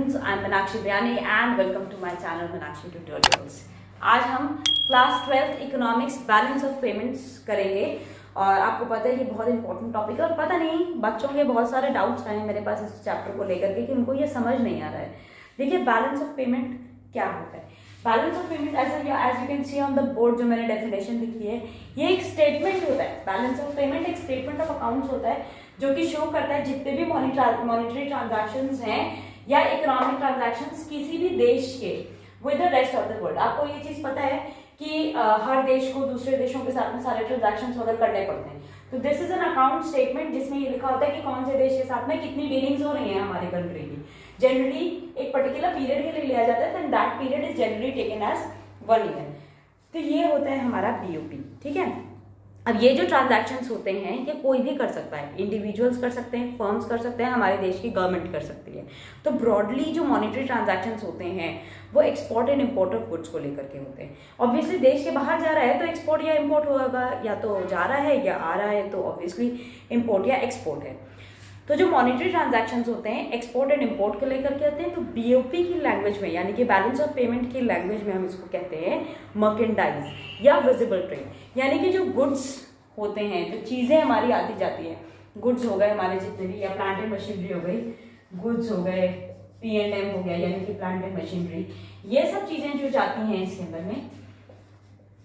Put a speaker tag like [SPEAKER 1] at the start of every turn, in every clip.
[SPEAKER 1] students, I'm Meenakshi Dhyani and welcome to my channel Meenakshi Tutorials. आज हम class 12th economics balance of payments करेंगे और आपको पता है कि बहुत इंपॉर्टेंट टॉपिक है और पता नहीं बच्चों के बहुत सारे डाउट्स आए हैं मेरे पास इस चैप्टर को लेकर के कि उनको ये समझ नहीं आ रहा है। देखिए बैलेंस ऑफ पेमेंट क्या होता है। Balance of payment as you can see on the board जो मैंने डेफिनेशन लिखी है, ये एक स्टेटमेंट होता है। बैलेंस ऑफ पेमेंट एक स्टेटमेंट ऑफ अकाउंट्स होता है जो कि शो करता है जितने भी मॉनिटरी ट्रांजैक्शंस हैं या इकोनॉमिक ट्रांजैक्शंस किसी भी देश के with the rest of the world. आपको ये चीज पता है कि हर देश को दूसरे देशों के साथ में सारे ट्रांजैक्शंस वगैरह करने पड़ते हैं। तो this is an account statement जिसमें ये लिखा होता है कि कौन से देश के साथ में कितनी डीलिंग्स हो रही हैं हमारी कंट्री की। जनरली एक पर्टिकुलर पीरियड के लिए लिया जाता है, then that period is generally taken as 1 year. तो ये होता है हमारा बीओपी, ठीक है। अब ये जो ट्रांजैक्शंस होते हैं ये कोई भी कर सकता है, इंडिविजुअल्स कर सकते हैं, फर्म्स कर सकते हैं, हमारे देश की गवर्नमेंट कर सकती है। तो ब्रॉडली जो मॉनेटरी ट्रांजैक्शंस होते हैं वो export and import of goods को लेकर के होते हैं। ऑब्वियसली देश के बाहर जा रहा है तो एक्सपोर्ट या इम्पोर्ट होगा, या तो जा रहा है या आ रहा है तो ऑब्वियसली इम्पोर्ट या एक्सपोर्ट है। तो जो मॉनेटरी ट्रांजैक्शंस होते हैं एक्सपोर्ट एंड इम्पोर्ट को लेकर के आते हैं। तो बीओपी की लैंग्वेज में यानी कि बैलेंस ऑफ पेमेंट की लैंग्वेज में हम इसको कहते हैं मर्केंडाइज या विजिबल ट्रेड। यानी कि जो गुड्स होते हैं, जो चीजें हमारी आती जाती है, गुड्स हो गए हमारे जितने भी, या प्लांट एंड मशीनरी हो गई, गुड्स हो गए, P&M हो गया यानी कि प्लांट एंड मशीनरी, ये सब चीजें जो जाती हैं इसके अंदर में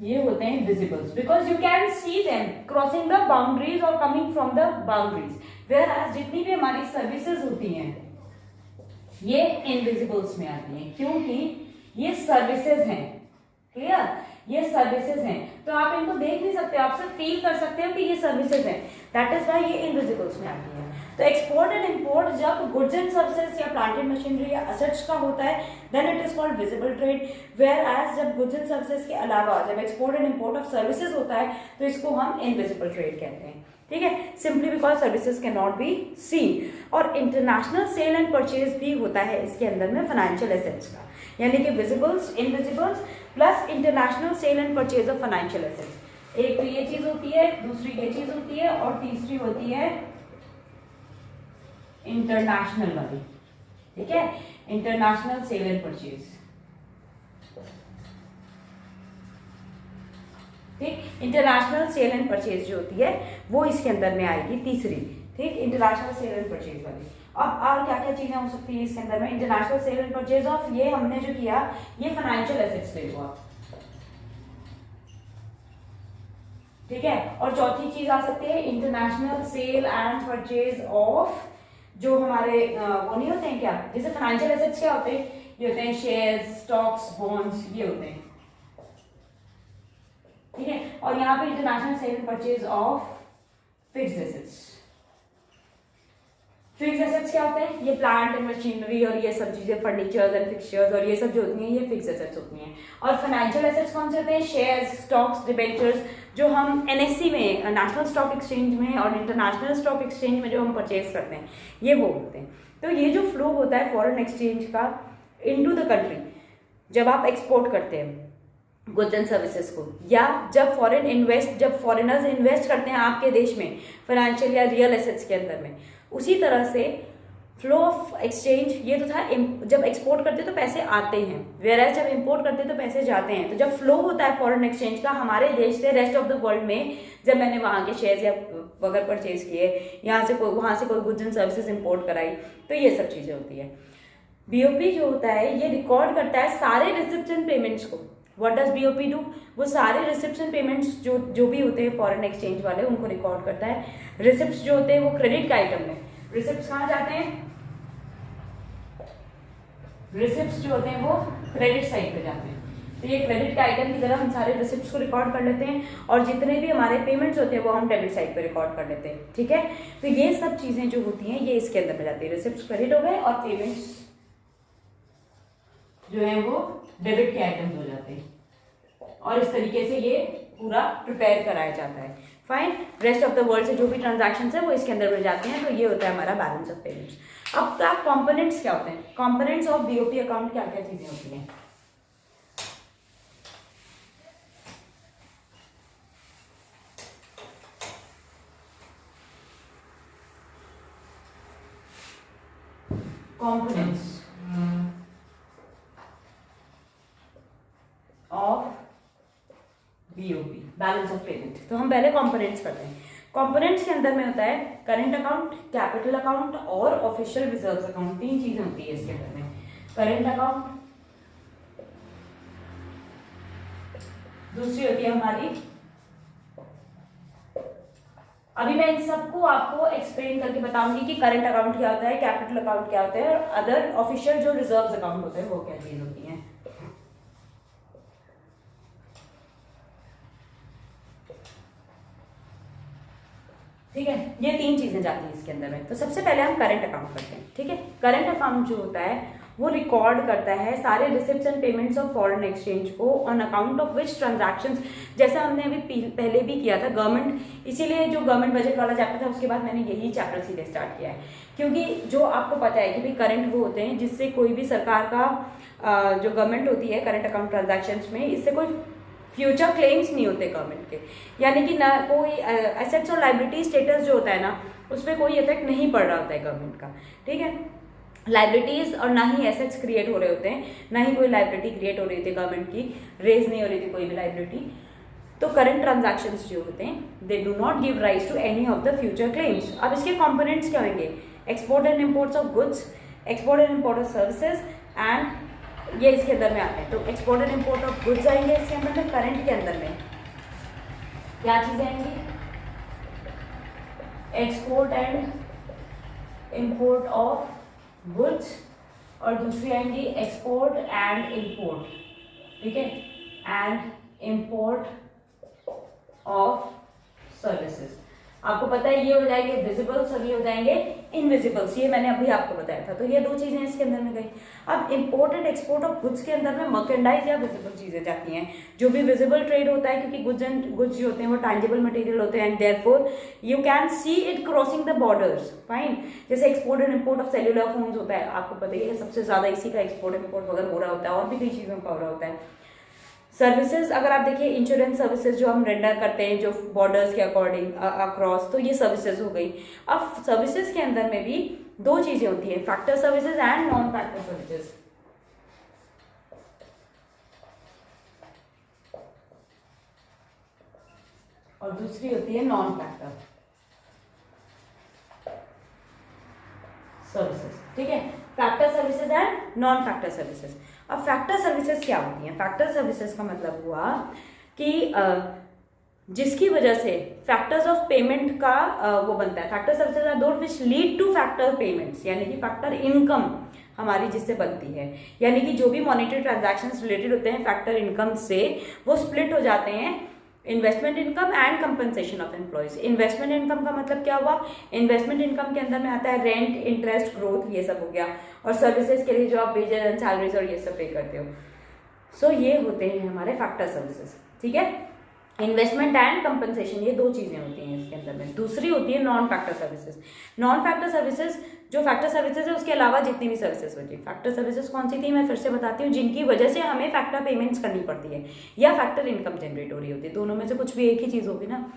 [SPEAKER 1] ये होते हैं visibles because you can see them crossing the boundaries और coming from the boundaries. Whereas जितनी भी हमारी सर्विसेज होती हैं ये इनविजिबल्स में आती हैं क्योंकि ये सर्विसेज हैं। क्लियर, ये सर्विसेज हैं तो आप इनको देख नहीं सकते, आप सिर्फ फील कर सकते हो कि ये सर्विसेज हैं। दैट इज व्हाई ये इनविजिबल्स में आती है। तो एक्सपोर्ट एंड इंपोर्ट जब गुड्स एंड सर्विसेज या प्लांट एंड मशीनरी या असेट्स का होता है then it is called visible trade. Whereas जब गुड्स एंड सर्विसेज के अलावा जब export and import of services होता है तो इसको हम इनविजिबल ट्रेड कहते हैं, ठीक है। Simply because services can not be seen. और इंटरनेशनल सेल एंड परचेज भी होता है इसके अंदर में फाइनेंशियल एसेट्स का, यानी कि visibles, invisibles plus international sale and purchase of financial assets. एक तो ये चीज होती है, दूसरी ये चीज होती है और तीसरी होती है इंटरनेशनल वाली, ठीक है, इंटरनेशनल सेल एंड परचेज। ठीक, इंटरनेशनल सेल एंड परचेज जो होती है वो इसके अंदर में आएगी तीसरी, ठीक, इंटरनेशनल सेल एंड परचेज वाली। अब और क्या क्या चीजें हो सकती है इसके अंदर में, international sale and purchase of, ये हमने जो किया ये फाइनेंशियल एसेट्स ले लो आप, ठीक है। और चौथी चीज आ सकती है international sale and purchase of जो हमारे वो नहीं होते हैं क्या, जैसे फाइनेंशियल एसेट्स क्या होते हैं, ये होते हैं शेयर्स, स्टॉक्स, बॉन्ड्स, ये होते हैं, ठीक है। और यहाँ पे international sale and purchase of fixed assets. Fixed assets क्या होते हैं, ये प्लांट एंड मशीनरी और ये सब चीजें, फर्नीचर्स एंड फिक्सचर्स और ये सब जो होती हैं ये फिक्स्ड एसेट्स होती हैं। और फाइनेंशियल एसेट्स कौन से होते हैं, शेयर्स, स्टॉक्स, डिबेंचर्स, जो हम एनएससी में, नेशनल स्टॉक एक्सचेंज में और इंटरनेशनल स्टॉक एक्सचेंज में जो हम परचेज करते हैं ये वो होते हैं। तो ये जो फ्लो होता है फॉरेन एक्सचेंज का इनटू द कंट्री, जब आप एक्सपोर्ट करते हैं गुड्स एंड सर्विसेज को, या जब फॉरेनर्स इन्वेस्ट करते हैं आपके देश में फाइनेंशियल या रियल एसेट्स के अंदर में, उसी तरह से फ्लो ऑफ एक्सचेंज ये तो था। जब एक्सपोर्ट करते तो पैसे आते हैं, वेयर जब इंपोर्ट करते तो पैसे जाते हैं। तो जब फ्लो होता है फॉरेन एक्सचेंज का हमारे देश से रेस्ट ऑफ द वर्ल्ड में, जब मैंने वहां के शेयर्स या वगैरह परचेज किए, वहां से कोई गुड्स एंड सर्विसेज इंपोर्ट कराई, तो ये सब चीजें होती है। बीओपी जो होता है ये रिकॉर्ड करता है सारे रिसिप्ट्स एंड पेमेंट्स को। व्हाट डज बीओपी डू, वो सारे रिसिप्ट्स एंड पेमेंट्स जो भी होते हैं फॉरेन एक्सचेंज वाले उनको रिकॉर्ड करता है। रिसिप्ट्स जो होते हैं वो क्रेडिट का आइटम में, रिसिप्ट्स कहाँ जाते हैं, रिसिप्ट्स जो होते हैं वो क्रेडिट साइड पे जाते हैं। तो ये क्रेडिट के आइटम की तरह हम सारे रिसिप्ट्स को रिकॉर्ड कर लेते हैं और जितने भी हमारे पेमेंट्स होते हैं वो हम डेबिट साइड पे रिकॉर्ड कर लेते हैं, ठीक है। तो ये सब चीजें जो होती हैं ये इसके अंदर में जाती है। रिसिप्ट्स क्रेडिट हो गए और पेमेंट्स जो है वो डेबिट के आइटम्स हो जाते हैं और इस तरीके से ये पूरा प्रिपेयर कराया जाता है। Fine, rest of the world से जो भी ट्रांजैक्शंस है वो इसके अंदर मिल जाते हैं। तो ये होता है हमारा बैलेंस ऑफ पेमेंट्स। अब क्या कंपोनेंट्स क्या होते हैं, कंपोनेंट्स ऑफ बीओपी अकाउंट क्या क्या चीजें होती हैं। Components balance of payment. तो हम पहले कंपोनेंट्स करते हैं। कंपोनेंट्स के अंदर में होता है करंट अकाउंट, कैपिटल अकाउंट और ऑफिशियल रिजर्व अकाउंट। 3 चीजें होती है इसके अंदर में। करंट अकाउंट, दूसरी होती है हमारी, अभी मैं इन सबको आपको एक्सप्लेन करके बताऊंगी कि करंट अकाउंट क्या होता है, कैपिटल अकाउंट क्या होता है और अदर ऑफिशियल जो रिजर्व अकाउंट होते हैं वो क्या चीज होती है। ठीक है, ये 3 चीजें जाती हैं इसके अंदर में। तो सबसे पहले हम करंट अकाउंट करते हैं। ठीक है, करंट अकाउंट जो होता है वो रिकॉर्ड करता है सारे receipts and payments of foreign exchange को on account of which transactions, जैसा हमने अभी पहले भी किया था गवर्नमेंट, इसीलिए जो गवर्नमेंट बजट वाला चैप्टर था उसके बाद मैंने यही चैप्टर सीधे स्टार्ट किया है, क्योंकि जो आपको पता है कि भाई करंट वो होते हैं जिससे कोई भी सरकार का जो गवर्नमेंट होती है करंट अकाउंट ट्रांजैक्शंस में, इससे कोई फ्यूचर क्लेम्स नहीं होते गवर्नमेंट के, यानी कि ना कोई एसेट्स और लाइबिलिटी स्टेटस जो होता है ना उस पर कोई इफेक्ट नहीं पड़ रहा होता है गवर्नमेंट का। ठीक है, लाइबिलिटीज और ना ही एसेट्स क्रिएट हो रहे होते हैं, ना ही कोई लाइबिलिटी क्रिएट हो रही थी गवर्नमेंट की, रेज नहीं हो रही थी कोई भी लाइबिलिटी। तो करंट ट्रांजैक्शंस जो होते हैं they do not give rise to any of the future claims. अब इसके कंपोनेंट्स क्या होंगे, export and imports of goods, export and import of services and ये इसके अंदर में आते हैं। तो export and import of goods आएंगे इसके अंदर में। करंट के अंदर में क्या चीजें आएंगी, export and import of goods और दूसरी आएंगी एक्सपोर्ट एंड इम्पोर्ट, ठीक है, एंड इम्पोर्ट ऑफ सर्विसेज। आपको पता है ये हो जाएंगे विजिबल्स और ये हो जाएंगे इनविजिबल्स, ये मैंने अभी आपको बताया था। तो ये 2 चीजें इसके अंदर में गई। अब import and export of goods के अंदर में मर्केंडाइज या विजिबल चीजें जाती हैं। जो भी विजिबल ट्रेड होता है, क्योंकि गुड्स जो होते हैं वो टैंजिबल मटेरियल होते हैं and therefore you can see it crossing the borders, fine. जैसे export and import of cellular phones होता है, आपको पता ही है सबसे ज्यादा इसी का एक्सपोर्ट इम्पोर्ट वगैरह हो रहा होता है, और भी कई चीजों का हो रहा होता है। सर्विसेज अगर आप देखिए, इंश्योरेंस सर्विसेज जो हम रेंडर करते हैं जो बॉर्डर्स के अकॉर्डिंग अक्रॉस, तो ये सर्विसेज हो गई। अब सर्विसेज के अंदर में भी 2 चीजें होती है, factor services and non factor services. और दूसरी होती है नॉन फैक्टर सर्विसेज। ठीक है, factor services and non factor services. अब फैक्टर सर्विसेज क्या होती हैं? फैक्टर सर्विसेज का मतलब हुआ कि जिसकी वजह से फैक्टर्स ऑफ पेमेंट का वो बनता है। Factor services are those which lead to factor payments, यानी कि फैक्टर इनकम हमारी जिससे बनती है, यानी कि जो भी मॉनेटरी ट्रांजैक्शंस रिलेटेड होते हैं फैक्टर इनकम से, वो स्प्लिट हो जाते हैं investment income and compensation of employees. Investment income का मतलब क्या हुआ? इन्वेस्टमेंट इनकम के अंदर में आता है रेंट, इंटरेस्ट, ग्रोथ, ये सब हो गया। और सर्विसेज के लिए जो आप वेजेस एंड सैलरीज और ये सब पे करते हो, सो ये होते हैं हमारे फैक्टर सर्विसेज। ठीक है, इन्वेस्टमेंट एंड कंपनसेशन, ये 2 चीजें होती हैं इसके अंदर में। दूसरी होती है non factor services. Non factor services जो फैक्टर सर्विसेज है उसके अलावा जितनी भी सर्विसेज होती है। फैक्टर सर्विसेज कौन सी थी मैं फिर से बताती हूँ, जिनकी वजह से हमें फैक्टर पेमेंट्स करनी पड़ती है या फैक्टर इनकम जनरेट हो रही होती है, दोनों में से कुछ भी एक ही चीज होगी ना।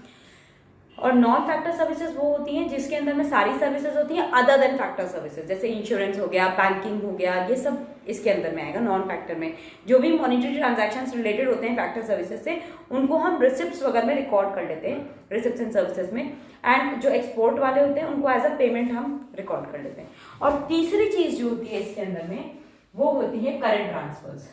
[SPEAKER 1] और नॉन फैक्टर सर्विसेज वो होती हैं जिसके अंदर में सारी सर्विसेज होती हैं अदर देन फैक्टर सर्विसेज, जैसे इंश्योरेंस हो गया, बैंकिंग हो गया, ये सब इसके अंदर में आएगा नॉन फैक्टर में। जो भी मॉनेटरी ट्रांजैक्शंस रिलेटेड होते हैं फैक्टर सर्विसेज से, उनको हम रिसिप्ट्स वगैरह में रिकॉर्ड कर लेते हैं, रिसिप्ट्स एंड सर्विसेज में। एंड जो एक्सपोर्ट वाले होते हैं उनको एज अ पेमेंट हम रिकॉर्ड कर लेते हैं। और तीसरी चीज जो होती है इसके अंदर में वो होती है करंट ट्रांसफर्स।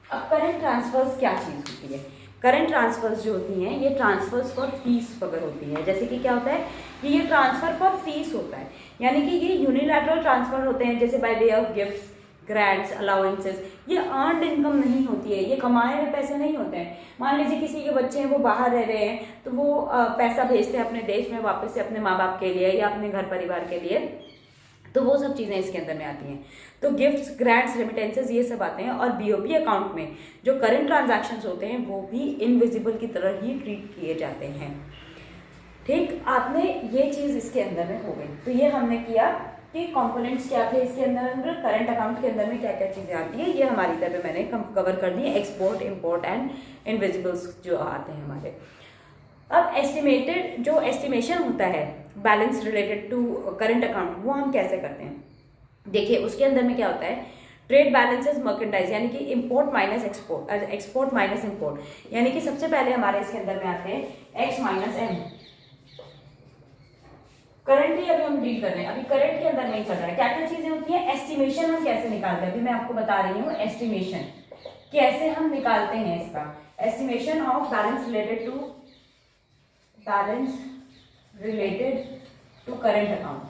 [SPEAKER 1] अब करंट ट्रांसफर्स क्या चीज होती है? करंट ट्रांसफर्स जो होती हैं ये ट्रांसफर्स फॉर फीस वगैरह होती है। जैसे कि क्या होता है कि ये ट्रांसफर फॉर फीस होता है, यानी कि ये यूनिलैटरल ट्रांसफर होते हैं, जैसे by way of gifts, grants, allowances. ये अर्नड इनकम नहीं होती है, ये कमाए हुए पैसे नहीं होते हैं। मान लीजिए किसी के बच्चे हैं वो बाहर रह रहे हैं, तो वो पैसा भेजते हैं अपने देश में वापस से अपने माँ बाप के लिए या अपने घर परिवार के लिए, तो वो सब चीजें इसके अंदर में आती हैं। तो गिफ्ट्स, ग्रांट्स, रेमिटेंसेस ये सब आते हैं। और बीओपी अकाउंट में जो करंट ट्रांजैक्शंस होते हैं वो भी इनविजिबल की तरह ही ट्रीट किए जाते हैं। ठीक, आपने ये चीज इसके अंदर में हो गई। तो ये हमने किया कि कंपोनेंट्स क्या थे इसके अंदर करंट अकाउंट के अंदर में क्या क्या चीजें आती है, ये हमारी तरफ मैंने कवर कर दी है। एक्सपोर्ट, इम्पोर्ट एंड इनविजिबल्स जो आते हैं हमारे। अब एस्टिमेटेड जो एस्टिमेशन होता है balance related to current account, वो हम कैसे करते हैं? देखिए उसके अंदर में क्या होता है, ट्रेड बैलेंस इज मर्केंटाइज, यानी कि import minus export, export minus import, यानी कि सबसे पहले हमारे इसके अंदर में आते हैं एक्स माइनस एम। करंटली अभी हम डील कर रहे हैं, अभी करंट के अंदर नहीं चल रहा है। क्या क्या चीजें होती है, एस्टिमेशन हम कैसे निकालते हैं, अभी मैं आपको बता रही हूँ एस्टिमेशन कैसे हम निकालते हैं इसका। Estimation of balance related to current account,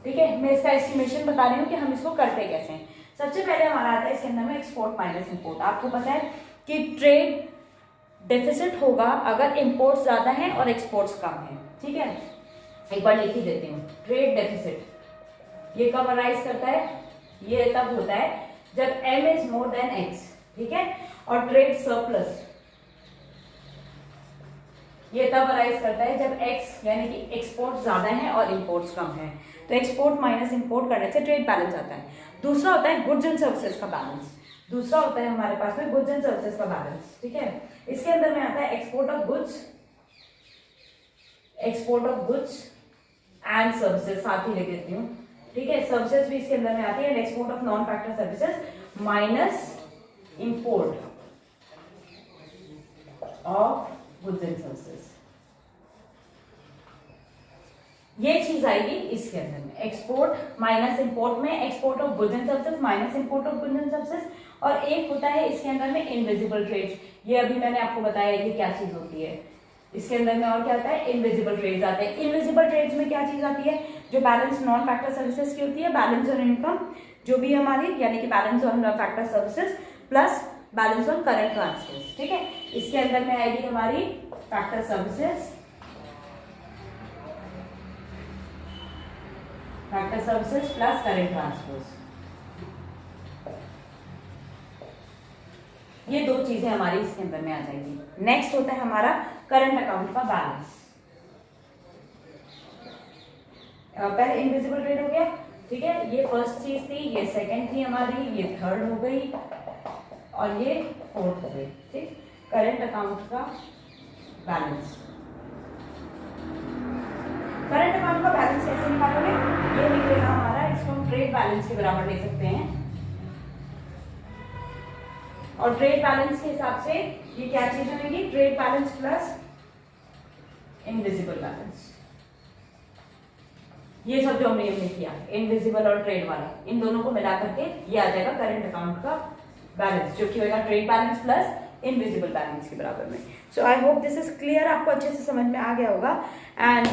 [SPEAKER 1] ठीक है। मैं इसका एस्टिमेशन बता रही हूँ कि हम इसको करते कैसे हैं। सबसे पहले हमारा आता है इसके अंदर में एक्सपोर्ट माइनस इंपोर्ट। आपको पता है कि ट्रेड डेफिसिट होगा अगर इंपोर्ट्स ज्यादा हैं और एक्सपोर्ट्स कम हैं, ठीक है। एक बार लिख ही देती हूँ, ट्रेड डेफिसिट ये कब अराइज करता है, ये तब होता है जब m is more than x, ठीक है। और ट्रेड सरप्लस ये तब अराइज करता है जब x यानी कि एक्सपोर्ट ज्यादा है और इंपोर्ट्स कम है। तो एक्सपोर्ट माइनस इंपोर्ट करने से ट्रेड बैलेंस आता है। दूसरा होता है गुड्स एंड सर्विसेज का बैलेंस, दूसरा होता है हमारे पास में गुड्स एंड सर्विसेज का बैलेंस, ठीक है। इसके अंदर में आता है export of goods and services, साथ ही लिख देती हूँ, ठीक है। सर्विसेज भी इसके अंदर में आती है, export of non factor services minus import of goods and services. ये चीज आएगी इसके अंदर में, एक्सपोर्ट माइनस इंपोर्ट में export of goods and services minus import of goods and services. और एक होता है इसके अंदर में इनविजिबल ट्रेड्स, ये अभी मैंने आपको बताया कि क्या चीज होती है इसके अंदर में। और क्या होता है, इनविजिबल ट्रेड्स आते हैं। इनविजिबल ट्रेड्स में क्या चीज आती है, जो बैलेंस नॉन फैक्टर सर्विसेज की होती है, बैलेंस ऑन इनकम जो भी हमारी, यानी कि balance on factor services plus balance on current transfers, ठीक है। इसके अंदर में आएगी हमारी factor services plus current transfers. ये दो चीजें हमारी इसके अंदर में आ जाएंगी। नेक्स्ट होता है हमारा करंट अकाउंट का बैलेंस। पहले इनविजिबल ट्रेड हो गया, ठीक है, ये फर्स्ट चीज थी, ये सेकंड थी हमारी, ये थर्ड हो गई और ये फोर्थ हो गई, ठीक। करंट अकाउंट का बैलेंस, करंट अकाउंट का बैलेंस कैसे निकालोगे, ये निकलेगा हमारा, इसको हम ट्रेड बैलेंस के बराबर ले सकते हैं। और ट्रेड बैलेंस के हिसाब से ये क्या चीज बनेगी, trade balance plus invisible balance. ये सब जो हमने हमने किया इनविजिबल और ट्रेड वाला, इन दोनों को मिला करके ये आ जाएगा करंट अकाउंट का बैलेंस, जो कि होगा trade balance plus invisible balance के बराबर में। So I hope this is clear, आपको अच्छे से समझ में आ गया होगा। एंड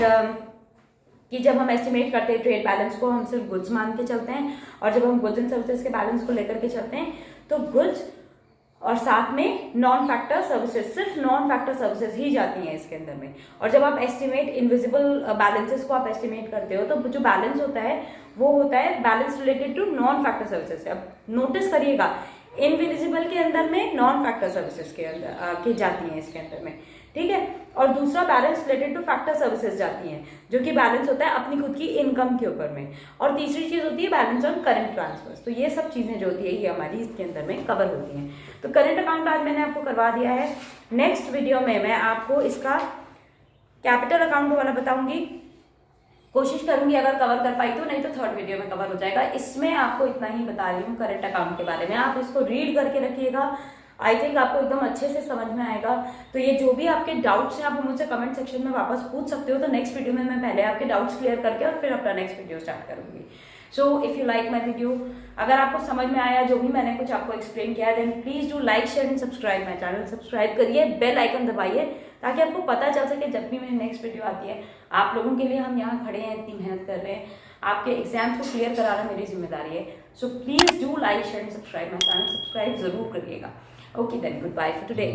[SPEAKER 1] कि जब हम एस्टिमेट करते हैं ट्रेड बैलेंस को, हम सिर्फ गुड्स मान के चलते हैं, और जब हम गुड्स एंड सर्विसेज के बैलेंस को लेकर के चलते हैं तो गुड्स और साथ में नॉन फैक्टर सर्विसेज, सिर्फ नॉन फैक्टर सर्विसेज ही जाती हैं इसके अंदर में। और जब आप एस्टिमेट इनविजिबल बैलेंसेस को आप एस्टिमेट करते हो तो जो बैलेंस होता है वो होता है balance related to non factor services. अब नोटिस करिएगा, इनविजिबल के अंदर में नॉन फैक्टर सर्विसेज के अंदर की जाती हैं इसके अंदर में, ठीक है। और दूसरा balance related two factor services जाती हैं, जो कि बैलेंस होता है अपनी खुद की इनकम के ऊपर में। और तीसरी चीज होती है बैलेंस ऑन करंट ट्रांसफर्स। तो ये सब चीजें जो होती है ये हमारी इसके अंदर में कवर होती हैं। तो करंट अकाउंट आज मैंने आपको करवा दिया है। नेक्स्ट वीडियो में मैं आपको इसका कैपिटल अकाउंट वाला बताऊंगी, कोशिश करूंगी अगर कवर कर पाई तो, नहीं तो थर्ड वीडियो में कवर हो जाएगा। इसमें आपको इतना ही बता रही हूँ करंट अकाउंट के बारे में, आप इसको रीड करके रखिएगा, आई थिंक आपको एकदम अच्छे से समझ में आएगा। तो ये जो भी आपके डाउट्स हैं आप मुझसे कमेंट सेक्शन में वापस पूछ सकते हो। तो नेक्स्ट वीडियो में मैं पहले आपके डाउट्स क्लियर करके और फिर अपना नेक्स्ट वीडियो स्टार्ट करूंगी। So if you like my video, अगर आपको समझ में आया जो भी मैंने कुछ आपको एक्सप्लेन किया, then please do like share and subscribe my channel. Subscribe करिए, बेल आइकन दबाइए, ताकि आपको पता चल सके जब भी मेरी नेक्स्ट वीडियो आती है। आप लोगों के लिए हम यहाँ खड़े हैं, इतनी मेहनत कर रहे हैं, आपके एग्जाम्स को क्लियर कराना मेरी जिम्मेदारी है। So please do like share and subscribe my channel, subscribe जरूर करिएगा। Okay then, goodbye for today.